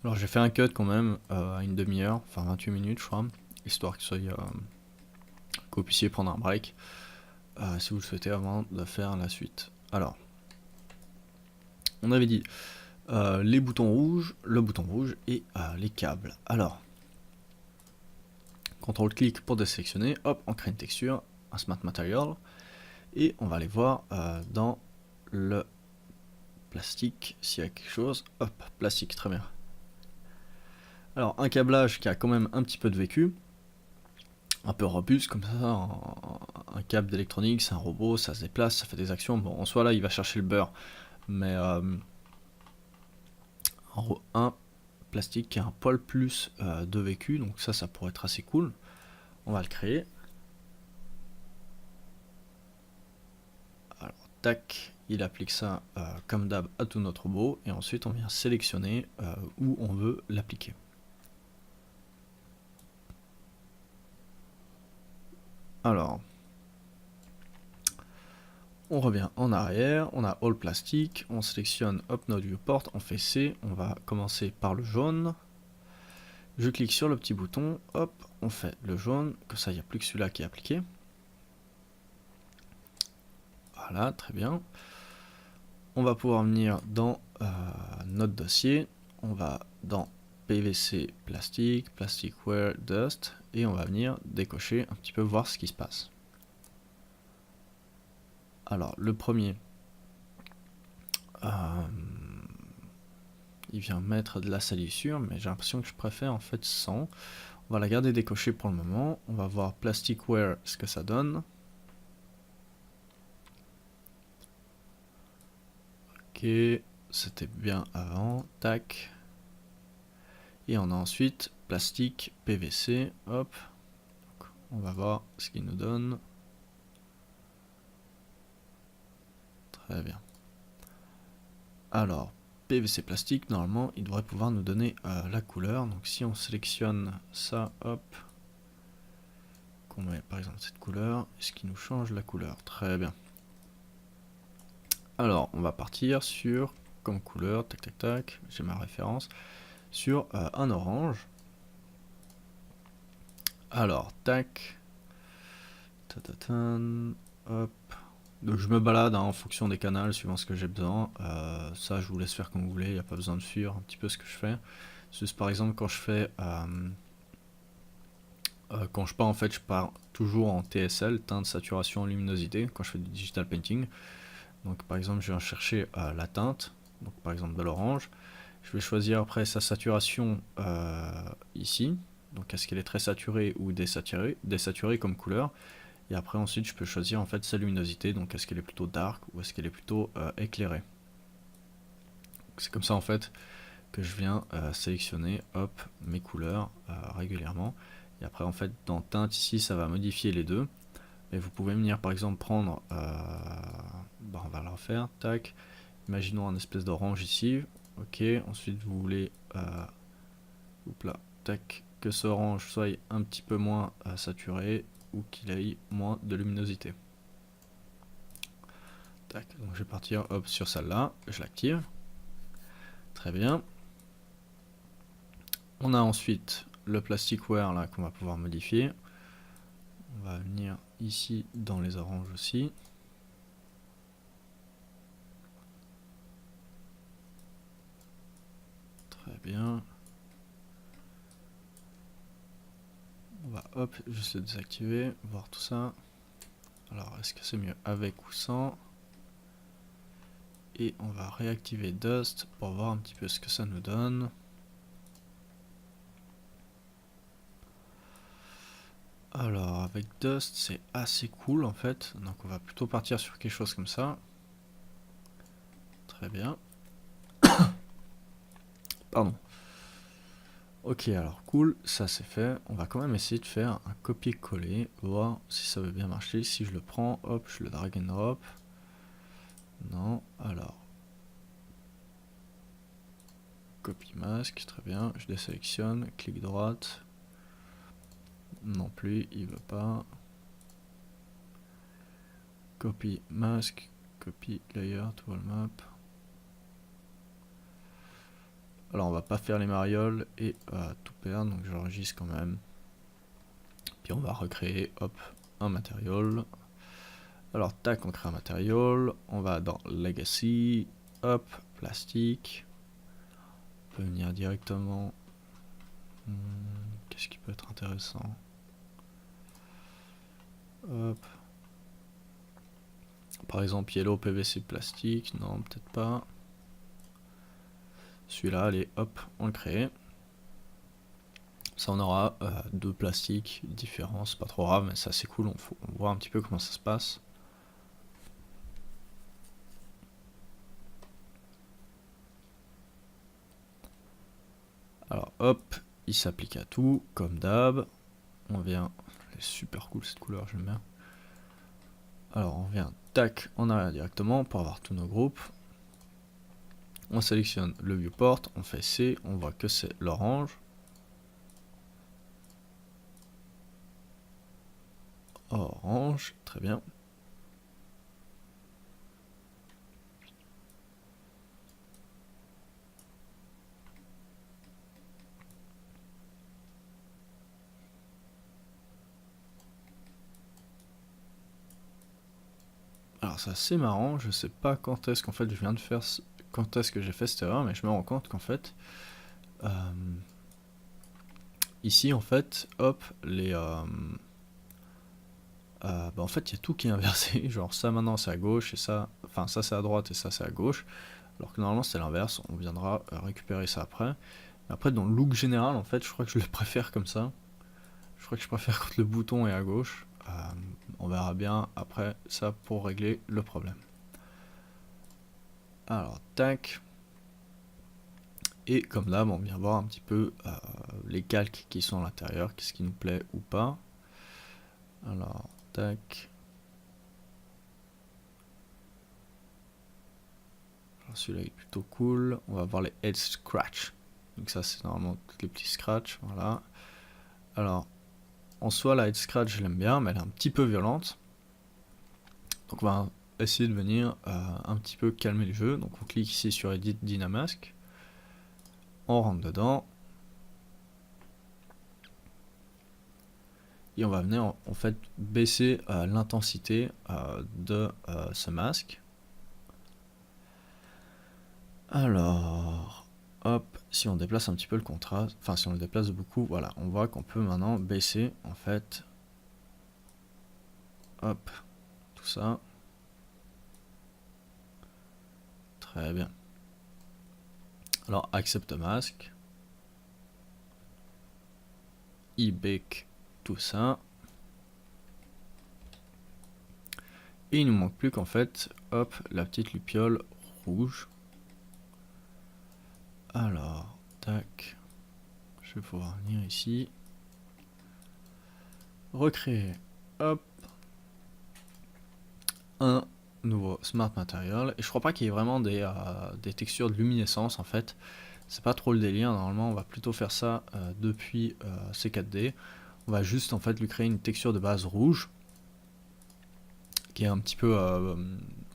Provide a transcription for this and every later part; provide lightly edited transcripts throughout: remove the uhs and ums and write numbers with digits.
Alors j'ai fait un cut quand même à une demi-heure, enfin 28 minutes je crois, histoire que vous puissiez prendre un break si vous le souhaitez avant de faire la suite. Alors, on avait dit les boutons rouges, le bouton rouge et les câbles. Alors, CTRL-clic pour désélectionner, hop, on crée une texture, un Smart Material, et on va aller voir dans le plastique s'il y a quelque chose. Hop, plastique, très bien. Alors, un câblage qui a quand même un petit peu de vécu, un peu robuste comme ça, un câble d'électronique, c'est un robot, ça se déplace, ça fait des actions. Bon, en soi là, il va chercher le beurre, mais un plastique qui a un poil plus de vécu, donc ça pourrait être assez cool. On va le créer. Alors, tac, il applique ça comme d'hab à tout notre robot, et ensuite on vient sélectionner où on veut l'appliquer. Alors, on revient en arrière, on a All Plastic, on sélectionne Up Node Viewport, on fait C, on va commencer par le jaune. Je clique sur le petit bouton, hop, on fait le jaune, comme ça il n'y a plus que celui-là qui est appliqué. Voilà, très bien. On va pouvoir venir dans notre dossier, on va dans PVC plastique, plastic wear, dust, et on va venir décocher un petit peu voir ce qui se passe. Alors le premier, il vient mettre de la salissure, mais j'ai l'impression que je préfère en fait sans. On va la garder décochée pour le moment, on va voir plastic wear ce que ça donne. Ok, c'était bien avant, tac. Et on a ensuite plastique, PVC, hop. Donc, on va voir ce qu'il nous donne. Très bien. Alors, PVC plastique, normalement, il devrait pouvoir nous donner la couleur. Donc si on sélectionne ça, hop, qu'on met par exemple cette couleur, est-ce qu'il nous change la couleur? Très bien. Alors, on va partir sur, comme couleur, tac tac tac, j'ai ma référence, sur un orange. Alors, tac, hop. Donc je me balade en fonction des canaux, suivant ce que j'ai besoin. Ça, je vous laisse faire comme vous voulez, il n'y a pas besoin de suivre un petit peu ce que je fais. Juste par exemple, quand je fais... quand je pars, en fait, je pars toujours en TSL, teinte, saturation, luminosité, quand je fais du digital painting. Donc par exemple, je viens chercher la teinte, donc par exemple de l'orange. Je vais choisir après sa saturation ici. Donc est-ce qu'elle est très saturée ou désaturée comme couleur. Et après ensuite je peux choisir en fait sa luminosité, donc est-ce qu'elle est plutôt dark ou est-ce qu'elle est plutôt éclairée. C'est comme ça en fait que je viens sélectionner hop, mes couleurs régulièrement. Et après en fait dans teinte ici ça va modifier les deux. Et vous pouvez venir par exemple prendre, on va le refaire, tac, imaginons un espèce d'orange ici, ok, ensuite vous voulez, tac, que ce orange soit un petit peu moins saturé ou qu'il ait moins de luminosité. Tac, donc je vais partir hop, sur celle-là, je l'active, très bien. On a ensuite le plastic wear là qu'on va pouvoir modifier. On va venir ici dans les oranges aussi. Très bien. On va hop, juste le désactiver, voir tout ça. Alors est-ce que c'est mieux avec ou sans? Et on va réactiver Dust pour voir un petit peu ce que ça nous donne. Alors avec Dust c'est assez cool en fait, donc on va plutôt partir sur quelque chose comme ça. Très bien. Pardon. Ok, alors cool, ça c'est fait. On va quand même essayer de faire un copier-coller, voir si ça veut bien marcher. Si je le prends, hop, je le drag and drop. Non, alors. Copy masque, très bien. Je désélectionne, clic droite. Non plus, il veut pas. Copy masque, copy layer to all map. Alors on va pas faire les marioles et tout perdre, donc j'enregistre quand même. Puis on va recréer, hop, un matériau. Alors tac, on crée un matériau, on va dans Legacy, hop, plastique. On peut venir directement. Qu'est-ce qui peut être intéressant? Hop. Par exemple, Yellow PVC plastique, non, peut-être pas. Celui-là, allez, hop, on le crée. Ça, on aura deux plastiques différents, c'est pas trop grave, mais ça c'est cool, on voit un petit peu comment ça se passe. Alors hop, il s'applique à tout, comme d'hab. On vient, c'est super cool cette couleur, j'aime bien. Alors on vient, tac, en arrière directement pour avoir tous nos groupes. On sélectionne le viewport, on fait C, on voit que c'est l'orange. Orange, très bien. Alors c'est assez marrant, je sais pas quand est-ce qu'en fait je viens de faire, quand est-ce que j'ai fait cette erreur, mais je me rends compte qu'en fait, ici en fait, hop, les, bah en fait il y a tout qui est inversé, genre ça maintenant c'est à gauche et ça, enfin ça c'est à droite et ça c'est à gauche, alors que normalement c'est l'inverse, on viendra récupérer ça après. Après dans le look général en fait je crois que je le préfère comme ça, je crois que je préfère quand le bouton est à gauche, on verra bien après ça pour régler le problème. Alors tac, et comme là on vient voir un petit peu les calques qui sont à l'intérieur, qu'est-ce qui nous plaît ou pas. Alors tac. Celui-là est plutôt cool. On va voir les head scratch. Donc ça c'est normalement tous les petits scratch. Voilà. Alors en soi la head scratch je l'aime bien, mais elle est un petit peu violente. Donc on va essayer de venir un petit peu calmer le jeu. Donc on clique ici sur Edit Dynamask. On rentre dedans. Et on va venir en fait baisser l'intensité de ce masque. Alors, hop, si on déplace un petit peu le contraste, enfin si on le déplace beaucoup, voilà, on voit qu'on peut maintenant baisser en fait, hop, tout ça. Très bien. Alors, accepte masque. E-bake, tout ça. Et il nous manque plus qu'en fait, hop, la petite lupiole rouge. Alors, tac. Je vais pouvoir venir ici. Recréer, hop, un nouveau Smart Material. Et je crois pas qu'il y ait vraiment des textures de luminescence en fait. C'est pas trop le délire, normalement on va plutôt faire ça depuis C4D. On va juste en fait lui créer une texture de base rouge qui est un petit peu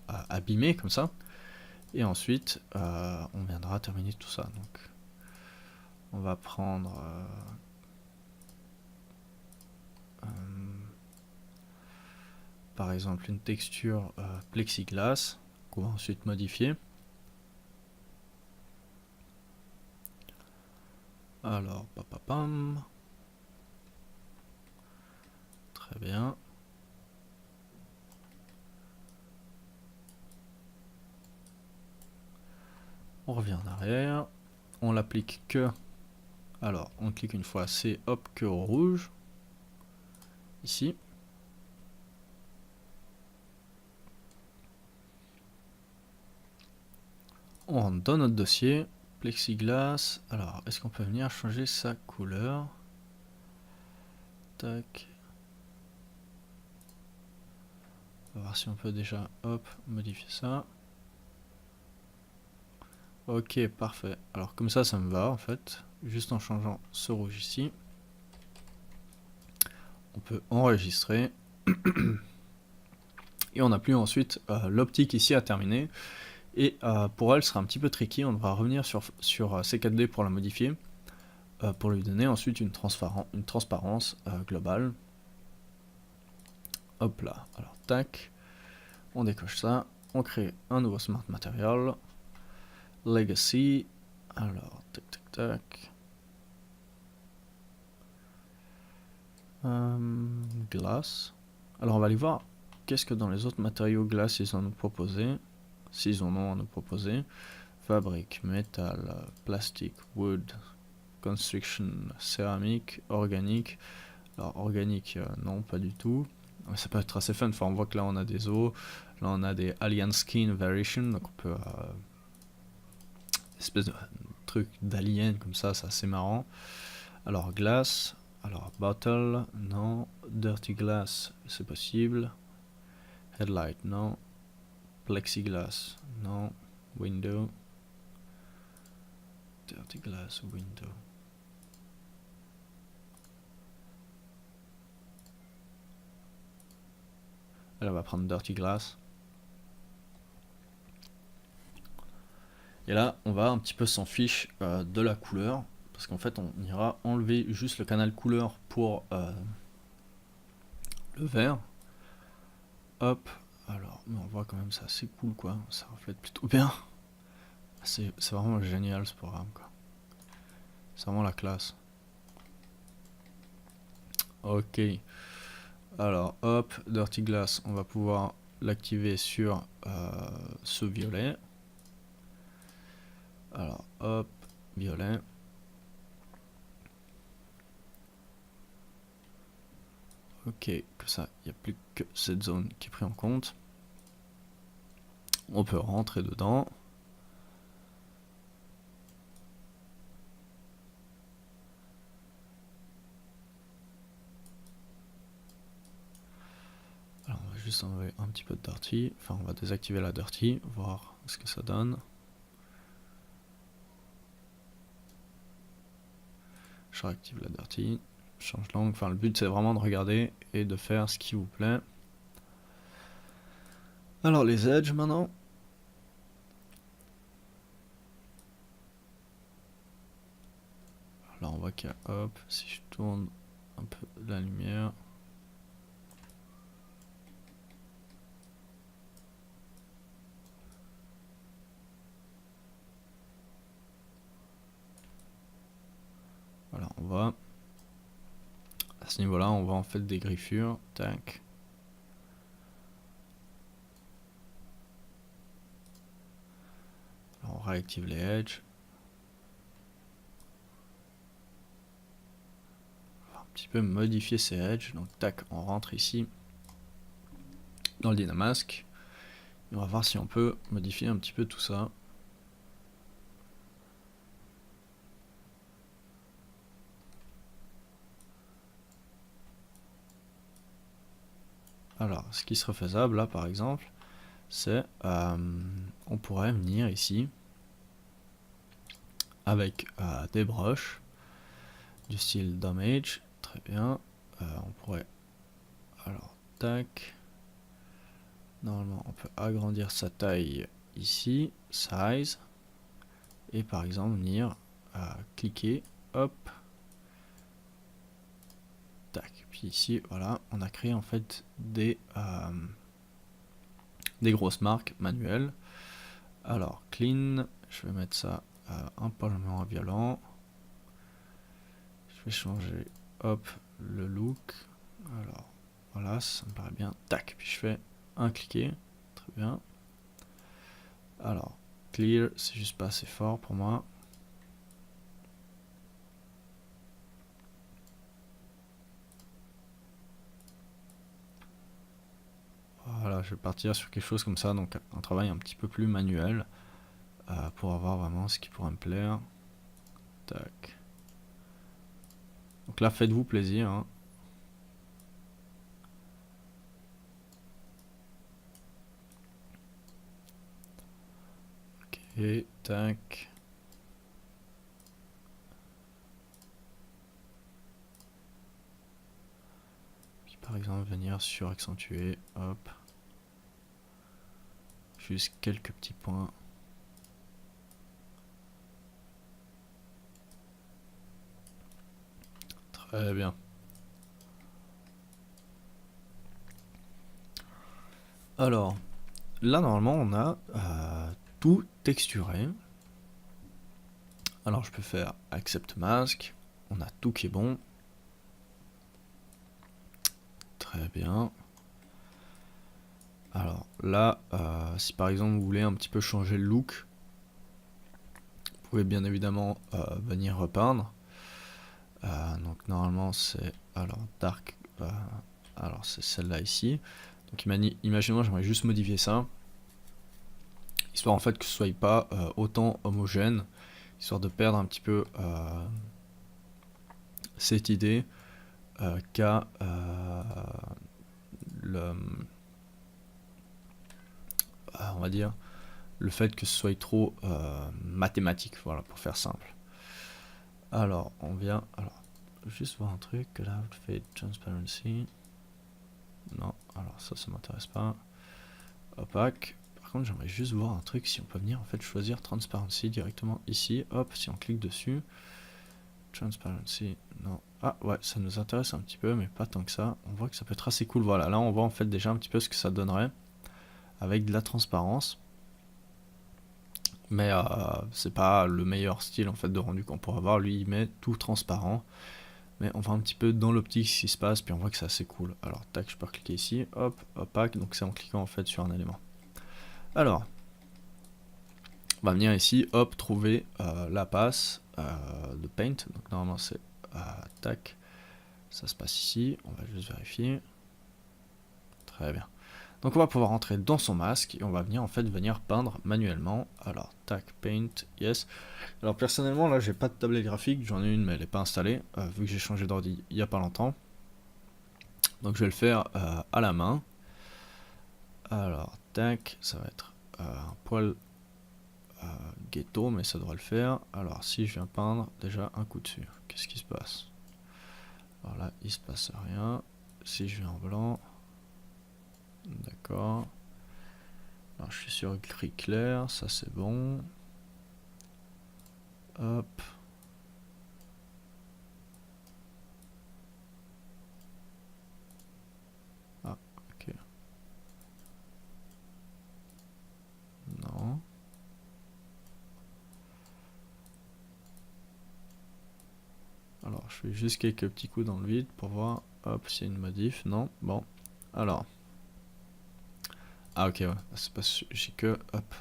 abîmée comme ça. Et ensuite on viendra terminer tout ça. Donc on va prendre par exemple une texture plexiglas qu'on va ensuite modifier. Alors, papapam. Très bien. On revient en arrière. On l'applique que. Alors, on clique une fois, c'est hop, que au rouge. Ici. On rentre dans notre dossier. Plexiglas. Alors, est-ce qu'on peut venir changer sa couleur? Tac. On va voir si on peut déjà, hop, modifier ça. Ok, parfait. Alors comme ça me va en fait. Juste en changeant ce rouge ici. On peut enregistrer. Et on n'a plus ensuite l'optique ici à terminer. Et pour elle, ce sera un petit peu tricky. On devra revenir sur C4D pour la modifier, pour lui donner ensuite une transparence globale. Hop là, alors tac, on décoche ça, on crée un nouveau Smart Material, Legacy, alors tac tac tac, Glass, alors on va aller voir qu'est-ce que dans les autres matériaux glace ils ont à nous proposer, s'ils en ont à nous proposer, fabrique, métal, plastique, wood, construction, céramique, organique. Alors organique, non, pas du tout. Ça peut être assez fun. Enfin, on voit que là on a des os, là on a des alien skin variation, donc on peut espèce de truc d'alien comme ça, c'est assez marrant. Alors glace, alors bottle, non. Dirty glass, c'est possible. Headlight, non. Plexiglass, non. Window. Dirty glass, window. Alors on va prendre Dirty Glass. Et là, on va un petit peu s'en fiche de la couleur. Parce qu'en fait, on ira enlever juste le canal couleur pour le vert. Hop. Alors, mais on voit quand même, c'est assez cool, quoi. Ça reflète plutôt bien. C'est vraiment génial, ce programme, quoi. C'est vraiment la classe. Ok. Alors, hop, Dirty Glass, on va pouvoir l'activer sur ce violet. Alors, hop, violet. Ok, que ça, il n'y a plus que cette zone qui est prise en compte. On peut rentrer dedans. Alors on va juste enlever un petit peu de dirty. Enfin, on va désactiver la dirty, voir ce que ça donne. Je réactive la dirty. Change langue. Enfin, le but c'est vraiment de regarder et de faire ce qui vous plaît. Alors les edges maintenant. Alors on voit qu'il y a, hop, si je tourne un peu la lumière. Voilà, on va à ce niveau-là, on voit en fait des griffures. Tac. Alors, on réactive les edges. On va un petit peu modifier ces edges. Donc tac, on rentre ici dans le Dynamask. Et on va voir si on peut modifier un petit peu tout ça. Alors, ce qui serait faisable là par exemple, c'est on pourrait venir ici avec des brushes du style damage, très bien. On pourrait, alors tac, normalement on peut agrandir sa taille ici, size, et par exemple venir cliquer, hop, tac, puis ici voilà, on a créé en fait des grosses marques manuelles. Alors clean, je vais mettre ça un peu moins violent. Je vais changer, hop, le look. Alors voilà, ça me paraît bien. Tac, puis je fais un cliquet, très bien. Alors clear, c'est juste pas assez fort pour moi. Voilà, je vais partir sur quelque chose comme ça, donc un travail un petit peu plus manuel pour avoir vraiment ce qui pourrait me plaire. Tac. Donc là, faites-vous plaisir. Hein. Ok, tac. Puis par exemple, venir suraccentuer, hop. Juste quelques petits points. Très bien. Alors, là normalement on a tout texturé. Alors je peux faire Accept Mask. On a tout qui est bon. Très bien. Alors là, si par exemple vous voulez un petit peu changer le look, vous pouvez bien évidemment venir repeindre. Donc normalement c'est alors dark, alors c'est celle-là ici. Donc imaginons j'aimerais juste modifier ça, histoire en fait que ce soit pas autant homogène, histoire de perdre un petit peu cette idée qu'a on va dire le fait que ce soit trop mathématique, voilà, pour faire simple. Alors on vient, alors juste voir un truc, là fait transparency, non, alors ça m'intéresse pas. Opaque. Par contre j'aimerais juste voir un truc, si on peut venir en fait choisir transparency directement ici, hop, si on clique dessus, transparency, non, ah ouais, ça nous intéresse un petit peu mais pas tant que ça. On voit que ça peut être assez cool, voilà, là on voit en fait déjà un petit peu ce que ça donnerait avec de la transparence, mais c'est pas le meilleur style en fait de rendu qu'on pourra avoir. Lui il met tout transparent, mais on voit un petit peu dans l'optique ce qui se passe, puis on voit que c'est assez cool. Alors tac, je peux cliquer ici, hop, opaque, donc c'est en cliquant en fait sur un élément. Alors on va venir ici, hop, trouver la passe de Paint. Donc normalement c'est tac, ça se passe ici. On va juste vérifier. Très bien. Donc on va pouvoir entrer dans son masque et on va venir en fait venir peindre manuellement. Alors tac, Paint, yes. Alors personnellement là j'ai pas de tablette graphique, j'en ai une mais elle n'est pas installée vu que j'ai changé d'ordi il y a pas longtemps. Donc je vais le faire à la main. Alors tac, ça va être un poil ghetto, mais ça devrait le faire. Alors si je viens peindre déjà un coup dessus, qu'est-ce qui se passe? Alors là il se passe rien. Si je viens en blanc, d'accord. Alors je suis sur gris clair, ça c'est bon. Hop. Ah, ok. Non. Alors je fais juste quelques petits coups dans le vide pour voir. Hop, s'il y a une modif. Non. Bon. Alors. Ah ok, ouais. C'est parce que j'ai que. Hop.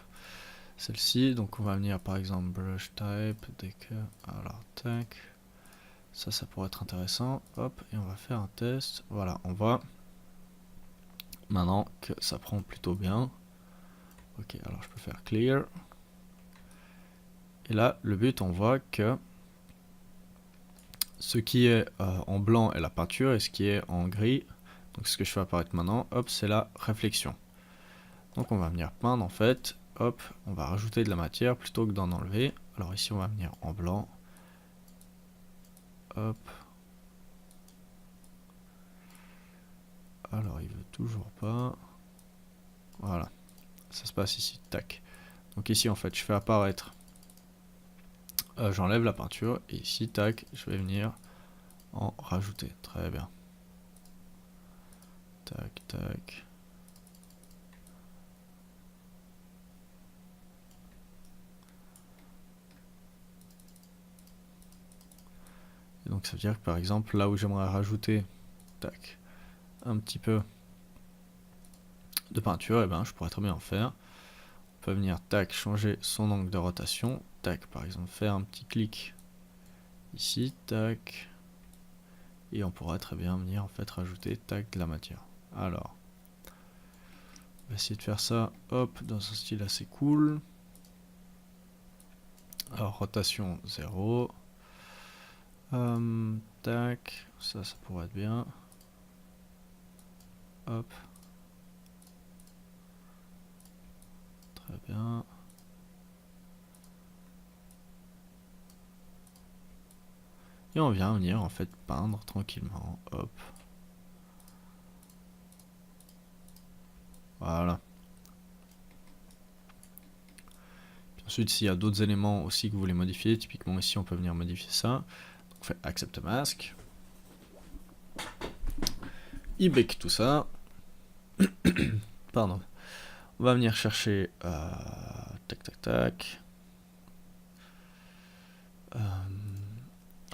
Celle-ci. Donc on va venir par exemple brush type. Dès que. Alors, tac. Ça pourrait être intéressant. Hop. Et on va faire un test. Voilà, on voit maintenant que ça prend plutôt bien. Ok, alors je peux faire clear. Et là, le but, on voit que ce qui est en blanc est la peinture et ce qui est en gris, donc ce que je fais apparaître maintenant, hop, c'est la réflexion. Donc on va venir peindre en fait, hop, on va rajouter de la matière plutôt que d'en enlever. Alors ici on va venir en blanc, hop. Alors il veut toujours pas. Voilà, ça se passe ici, tac. Donc ici en fait je fais apparaître, j'enlève la peinture et ici tac, je vais venir en rajouter. Très bien. Tac, tac. Et donc ça veut dire que par exemple là où j'aimerais rajouter tac, un petit peu de peinture, et ben je pourrais très bien en faire. On peut venir tac, changer son angle de rotation, tac, par exemple faire un petit clic ici, tac, et on pourrait très bien venir en fait rajouter tac de la matière. Alors on va essayer de faire ça, hop, dans un style assez cool. Alors rotation 0, tac, ça pourrait être bien, hop, très bien. Et on vient venir en fait peindre tranquillement, hop. Voilà. Puis ensuite, s'il y a d'autres éléments aussi que vous voulez modifier, typiquement ici on peut venir modifier ça. Donc on fait Accept Mask. il bec tout ça. Pardon. On va venir chercher tac tac tac.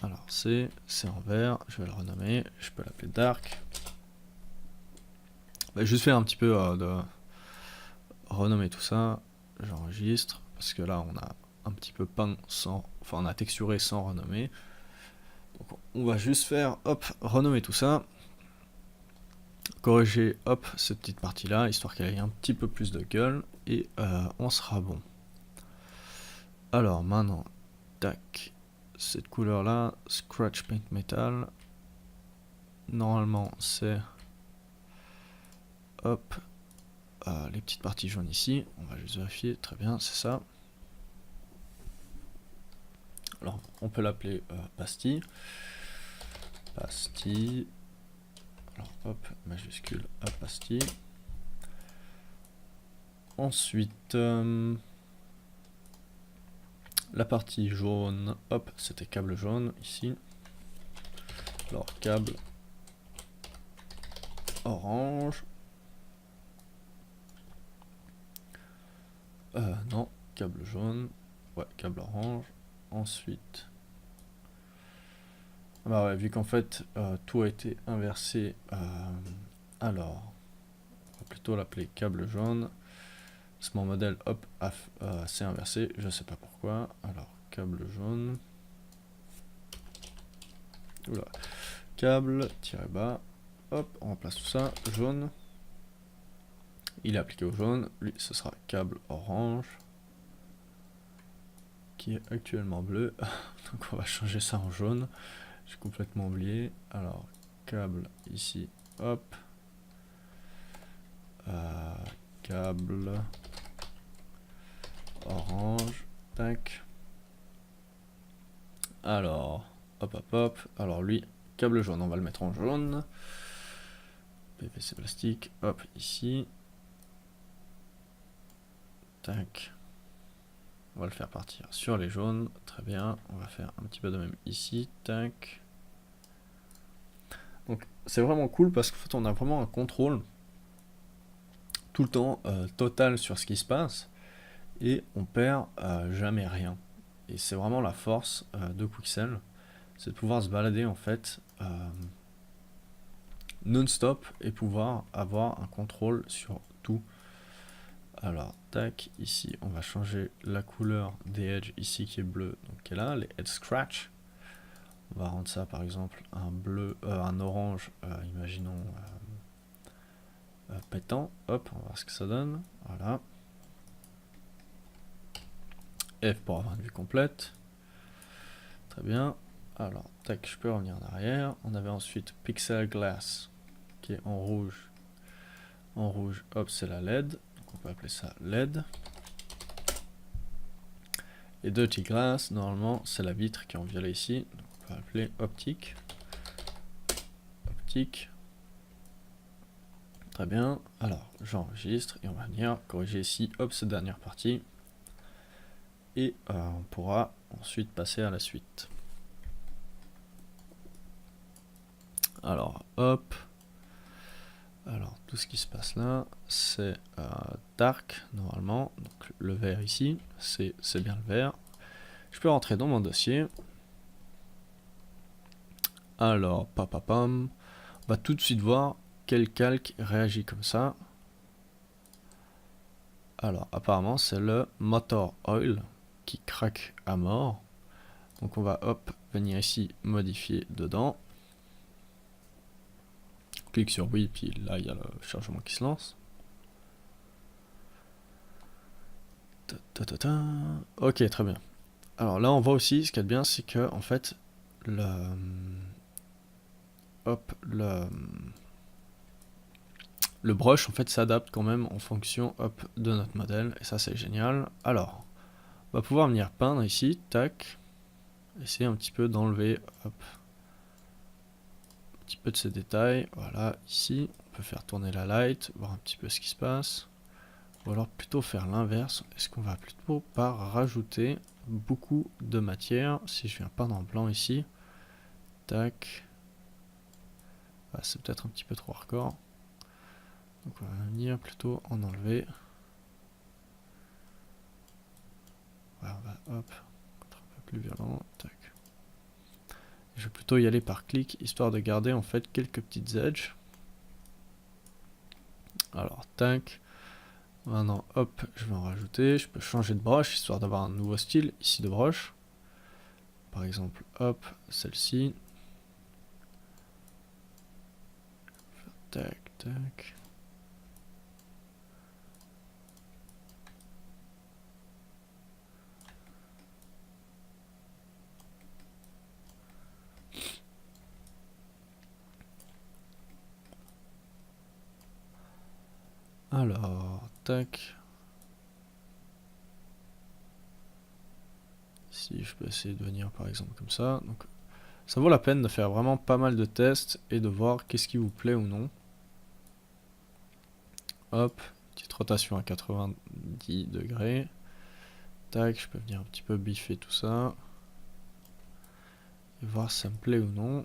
Alors c'est en vert, je vais le renommer, je peux l'appeler dark. Je vais juste faire un petit peu de renommer tout ça. J'enregistre parce que là on a un petit peu peint sans, enfin on a texturé sans renommer. Donc on va juste faire hop, renommer tout ça. Corriger hop cette petite partie là histoire qu'elle ait un petit peu plus de gueule et on sera bon. Alors maintenant tac, cette couleur là, Scratch Paint Metal, normalement c'est hop les petites parties jaunes ici, on va juste vérifier, très bien, c'est ça. Alors on peut l'appeler pastille, pastille, alors hop, majuscule, hop, pastille. Ensuite la partie jaune, hop, c'était câble jaune ici. Alors câble orange. Non, câble jaune. Ouais, câble orange. Ensuite. Bah ouais, vu qu'en fait tout a été inversé. Alors, on va plutôt l'appeler câble jaune. Parce que mon modèle, hop, c'est inversé. Je sais pas pourquoi. Alors, câble jaune. Oula. Câble, tiré bas. Hop, on remplace tout ça. Jaune. Il est appliqué au jaune. Lui, ce sera câble orange. Qui est actuellement bleu. Donc on va changer ça en jaune. J'ai complètement oublié. Alors, câble ici. Hop. Câble orange. Tac. Alors, hop hop hop. Alors lui, câble jaune, on va le mettre en jaune. PVC plastique. Hop, ici. Tac. On va le faire partir sur les jaunes. Très bien. On va faire un petit peu de même ici. Tac. Donc c'est vraiment cool parce qu'en fait on a vraiment un contrôle tout le temps total sur ce qui se passe et on perd jamais rien. Et c'est vraiment la force de Quixel, c'est de pouvoir se balader en fait non-stop et pouvoir avoir un contrôle sur tout. Alors tac, ici on va changer la couleur des edges ici qui est bleu, donc qui est là, les edge scratch. On va rendre ça par exemple un bleu, un orange, imaginons pétant. Hop, on va voir ce que ça donne. Voilà. F pour avoir une vue complète. Très bien. Alors, tac, je peux revenir en arrière. On avait ensuite Pixel Glass qui est en rouge. En rouge, hop, c'est la LED. Donc on peut appeler ça LED. Et Dirty Glass, normalement, c'est la vitre qui est en violet ici. Donc on peut appeler optique. Optique. Très bien. Alors, j'enregistre et on va venir corriger ici, hop, cette dernière partie. Et on pourra ensuite passer à la suite. Alors, hop. Alors, tout ce qui se passe là, c'est dark, normalement. Donc, le vert ici, c'est bien le vert. Je peux rentrer dans mon dossier. Alors, papapam. On va tout de suite voir quel calque réagit comme ça. Alors, apparemment, c'est le motor oil qui craque à mort. Donc, on va, hop, venir ici, modifier dedans. Clique sur oui, puis là, il y a le chargement qui se lance. Ok, très bien. Alors là, on voit aussi, ce qu'il y a de bien, c'est que, en fait, le brush, en fait, s'adapte quand même en fonction, hop, de notre modèle, et ça, c'est génial. Alors, on va pouvoir venir peindre ici, tac, essayer un petit peu d'enlever, hop, un petit peu de ces détails, voilà, ici, on peut faire tourner la light, voir un petit peu ce qui se passe. Ou alors plutôt faire l'inverse, est-ce qu'on va plutôt pas rajouter beaucoup de matière, si je viens peindre en blanc ici, tac, Ah, c'est peut-être un petit peu trop hardcore. Donc on va venir plutôt en enlever. Ouais, on va hop, être un peu plus violent. Tac. Je vais plutôt y aller par clic, histoire de garder en fait quelques petites edges. Alors tac. Maintenant hop, je vais en rajouter. Je peux changer de brush, histoire d'avoir un nouveau style ici de brush. Par exemple, hop, celle-ci. Tac, tac. Alors, tac. Si je peux essayer de venir par exemple comme ça. Donc, ça vaut la peine de faire vraiment pas mal de tests et de voir qu'est-ce qui vous plaît ou non. Hop, petite rotation à 90 degrés. Tac, je peux venir un petit peu biffer tout ça. Et voir si ça me plaît ou non.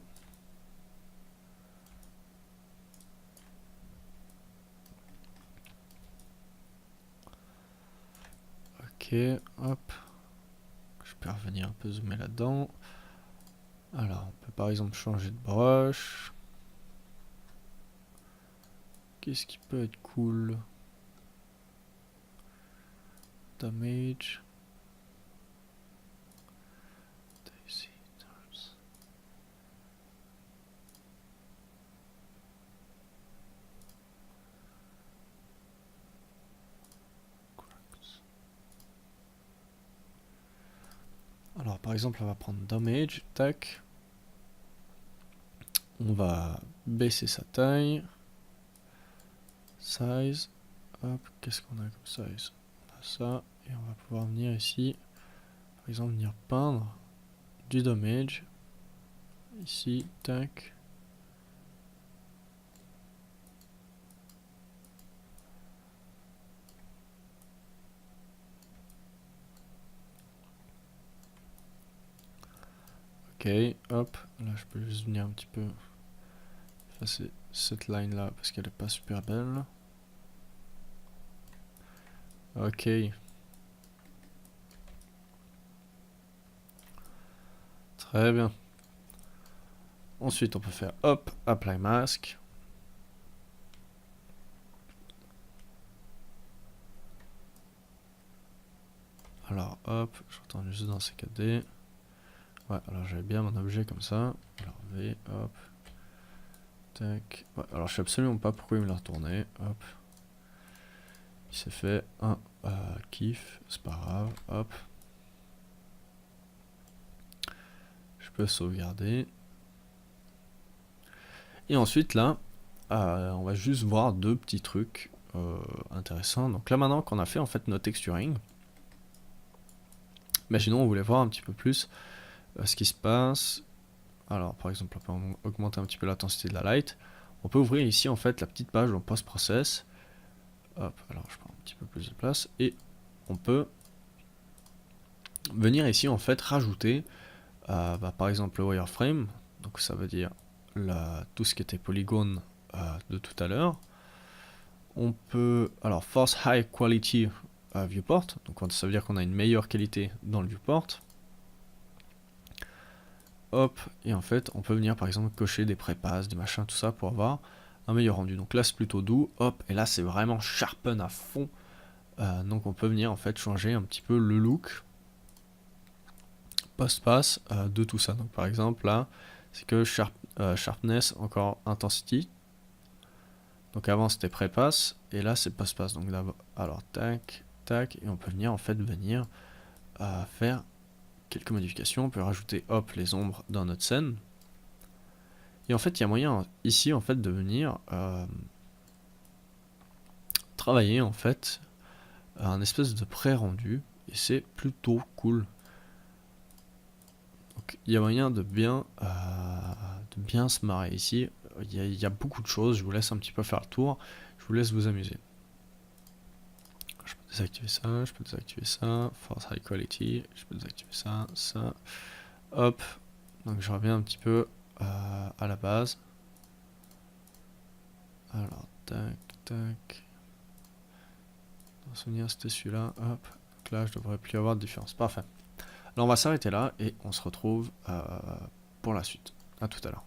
Ok, hop. Je peux revenir un peu zoomer là-dedans. Alors, on peut par exemple changer de brush. Qu'est-ce qui peut être cool? Damage. Alors par exemple on va prendre damage, tac. On va baisser sa taille. Size. Hop, qu'est-ce qu'on a comme size? On a ça. Et on va pouvoir venir ici. Par exemple venir peindre du damage. Ici, tac. Ok, hop. Là je peux juste venir un petit peu effacer cette line là parce qu'elle est pas super belle. Ok. Très bien. Ensuite on peut faire hop, apply mask. Alors hop, je retourne juste dans CKD. Ouais, alors j'avais bien mon objet comme ça. Alors V, hop. Tac. Ouais, alors je sais absolument pas pourquoi il me l'a retourné. Hop. Il s'est fait un kiff, c'est pas grave. Hop. Je peux sauvegarder. Et ensuite là, on va juste voir deux petits trucs intéressants. Donc là maintenant qu'on a fait en fait nos texturing, imaginons on voulait voir un petit peu plus ce qui se passe. Alors par exemple on peut augmenter un petit peu l'intensité de la light. On peut ouvrir ici en fait la petite page en post-process. Hop, alors je prends un petit peu plus de place et on peut venir ici en fait rajouter par exemple le wireframe, donc ça veut dire tout ce qui était polygone de tout à l'heure. On peut, alors force high quality viewport, donc ça veut dire qu'on a une meilleure qualité dans le viewport. Hop, et en fait on peut venir par exemple cocher des prépasses, des machins, tout ça pour avoir un meilleur rendu. Donc là c'est plutôt doux, hop, et là c'est vraiment sharpen à fond. Donc on peut venir en fait changer un petit peu le look post-pass de tout ça. Donc par exemple là, c'est que sharpness encore intensity. Donc avant c'était pré-pass et là c'est post-pass. Donc d'abord, alors tac, tac, et on peut venir en fait faire quelques modifications. On peut rajouter hop les ombres dans notre scène. Et en fait il y a moyen ici en fait de venir travailler en fait un espèce de pré-rendu et c'est plutôt cool. Donc il y a moyen de bien se marrer ici. Il y a beaucoup de choses, je vous laisse un petit peu faire le tour, je vous laisse vous amuser. Je peux désactiver ça, je peux désactiver ça, force high quality, je peux désactiver ça, ça. Hop, donc je reviens un petit peu à la base. Alors, tac, tac. Dans le souvenir, c'était celui-là. Hop. Donc là, je devrais plus avoir de différence. Parfait. Là, on va s'arrêter là et on se retrouve pour la suite. À tout à l'heure.